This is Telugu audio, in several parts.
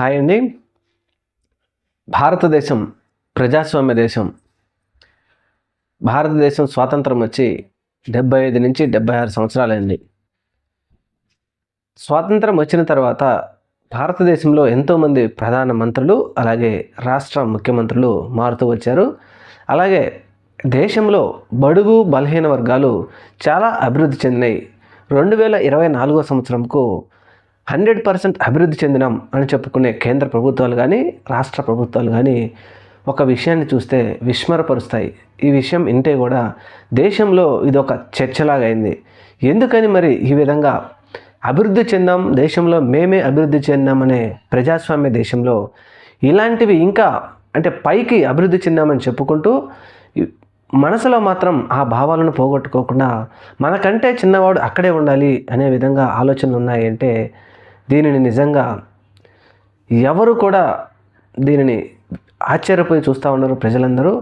హాయ్ అండి. భారతదేశం ప్రజాస్వామ్య దేశం. భారతదేశం స్వాతంత్రం వచ్చి 75 నుంచి 76 సంవత్సరాలైంది. స్వాతంత్రం వచ్చిన తర్వాత భారతదేశంలో ఎంతోమంది ప్రధాన మంత్రులు అలాగే రాష్ట్ర ముఖ్యమంత్రులు మారుతూ వచ్చారు. అలాగే దేశంలో బడుగు బలహీన వర్గాలు చాలా అభివృద్ధి చెందినాయి. 2024 సంవత్సరంకు 100% అభివృద్ధి చెందినాం అని చెప్పుకునే కేంద్ర ప్రభుత్వాలు కానీ రాష్ట్ర ప్రభుత్వాలు కానీ ఒక విషయాన్ని చూస్తే విస్మరపరుస్తాయి. ఈ విషయం ఇంటే కూడా దేశంలో ఇది ఒక చర్చలాగా అయింది. ఎందుకని మరి ఈ విధంగా అభివృద్ధి చెందాం, దేశంలో మేమే అభివృద్ధి చెందామనే ప్రజాస్వామ్య దేశంలో ఇలాంటివి ఇంకా అంటే పైకి అభివృద్ధి చెందామని చెప్పుకుంటూ మనసులో మాత్రం ఆ భావాలను పోగొట్టుకోకుండా మనకంటే చిన్నవాడు అక్కడే ఉండాలి అనే విధంగా ఆలోచనలు ఉన్నాయి అంటే దీనిని నిజంగా ఎవరు కూడా దీనిని ఆశ్చర్యపోయి చూస్తూ ఉన్నారు ప్రజలందరూ.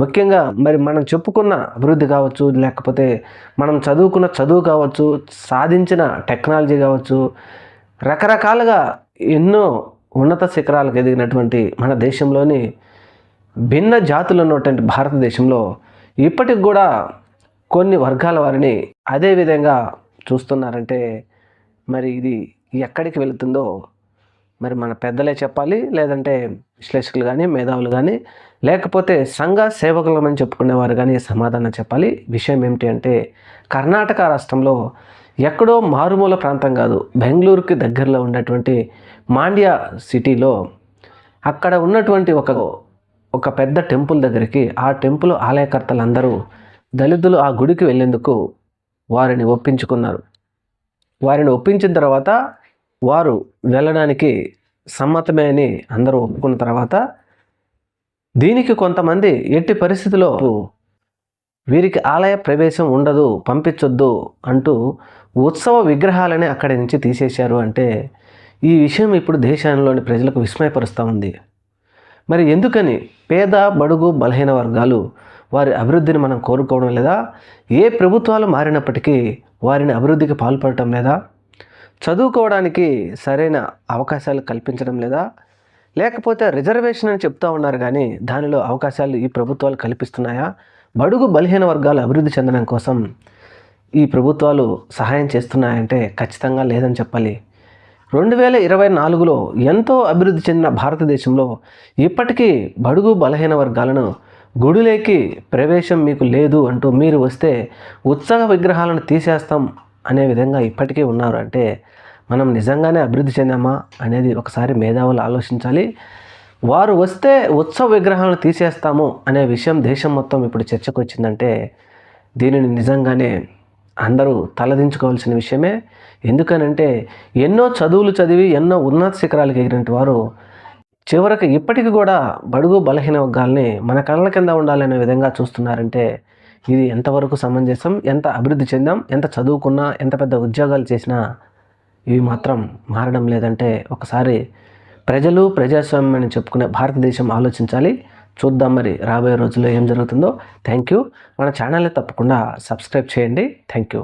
ముఖ్యంగా మరి మనం చెప్పుకున్న అభివృద్ధి కావచ్చు, లేకపోతే మనం చదువుకున్న చదువు కావచ్చు, సాధించిన టెక్నాలజీ కావచ్చు, రకరకాలుగా ఎన్నో ఉన్నత శిఖరాలకు ఎదిగినటువంటి మన దేశంలోని భిన్న జాతులు ఉన్నటువంటి భారతదేశంలో ఇప్పటికి కూడా కొన్ని వర్గాల వారిని అదే విధంగా చూస్తున్నారంటే మరి ఇది ఎక్కడికి వెళుతుందో మరి మన పెద్దలే చెప్పాలి, లేదంటే విశ్లేషకులు కానీ మేధావులు కానీ లేకపోతే సంఘ సేవకులమని చెప్పుకునేవారు కానీ సమాధానం చెప్పాలి. విషయం ఏమిటి అంటే కర్ణాటక రాష్ట్రంలో ఎక్కడో మారుమూల ప్రాంతం కాదు, బెంగళూరుకి దగ్గరలో ఉన్నటువంటి మాండ్య సిటీలో అక్కడ ఉన్నటువంటి ఒక పెద్ద టెంపుల్ దగ్గరికి ఆ టెంపుల్ ఆలయకర్తలందరూ దళితులు ఆ గుడికి వెళ్ళేందుకు వారిని ఒప్పించుకున్నారు. వారిని ఒప్పించిన తర్వాత వారు వెళ్ళడానికి సమ్మతమే అని అందరూ ఒప్పుకున్న తర్వాత దీనికి కొంతమంది ఎట్టి పరిస్థితిలో వీరికి ఆలయ ప్రవేశం ఉండదు, పంపించొద్దు అంటూ ఉత్సవ విగ్రహాలని అక్కడి నుంచి తీసేశారు. అంటే ఈ విషయం ఇప్పుడు దేశంలోని ప్రజలకు విస్మయపరుస్తూ ఉంది. మరి ఎందుకని పేద బడుగు బలహీన వర్గాలు వారి అభివృద్ధిని మనం కోరుకోవడం లేదా? ఏ ప్రభుత్వాలు మారినప్పటికీ వారిని అభివృద్ధికి పాల్పడటం లేదా? చదువుకోవడానికి సరైన అవకాశాలు కల్పించడం లేదా? లేకపోతే రిజర్వేషన్ అని చెప్తూ ఉన్నారు కానీ దానిలో అవకాశాలు ఈ ప్రభుత్వాలు కల్పిస్తున్నాయా? బడుగు బలహీన వర్గాలు అభివృద్ధి చెందడం కోసం ఈ ప్రభుత్వాలు సహాయం చేస్తున్నాయంటే ఖచ్చితంగా లేదని చెప్పాలి. 2024లో ఎంతో అభివృద్ధి చెందిన భారతదేశంలో ఇప్పటికీ బడుగు బలహీన వర్గాలను గుడిలోకి ప్రవేశం మీకు లేదు అంటూ మీరు వస్తే ఉత్సవ విగ్రహాలను తీసేస్తాం అనే విధంగా ఇప్పటికీ ఉన్నారు. అంటే మనం నిజంగానే అభివృద్ధి చెందామా అనేది ఒకసారి మేధావులు ఆలోచించాలి. వారు వస్తే ఉత్సవ విగ్రహాలను తీసేస్తాము అనే విషయం దేశం మొత్తం ఇప్పుడు చర్చకు వచ్చిందంటే దీనిని నిజంగానే అందరూ తలదించుకోవాల్సిన విషయమే. ఎందుకనంటే ఎన్నో చదువులు చదివి ఎన్నో ఉన్నత శిఖరాలకు ఎగిరినటువంటి వారు చివరికి ఇప్పటికీ కూడా బడుగు బలహీన వర్గాల్ని మన కళ్ళ కింద ఉండాలనే విధంగా చూస్తున్నారంటే ఇది ఎంతవరకు సమంజసం? ఎంత అభివృద్ధి చెందాం, ఎంత చదువుకున్నా, ఎంత పెద్ద ఉద్యోగాలు చేసినా ఇవి మాత్రం మారడం లేదంటే ఒకసారి ప్రజలు ప్రజాస్వామ్యం అని చెప్పుకునే భారతదేశం ఆలోచించాలి. చూద్దాం మరి రాబోయే రోజుల్లో ఏం జరుగుతుందో. Thank you. మన ఛానల్ని తప్పకుండా సబ్స్క్రైబ్ చేయండి. Thank you.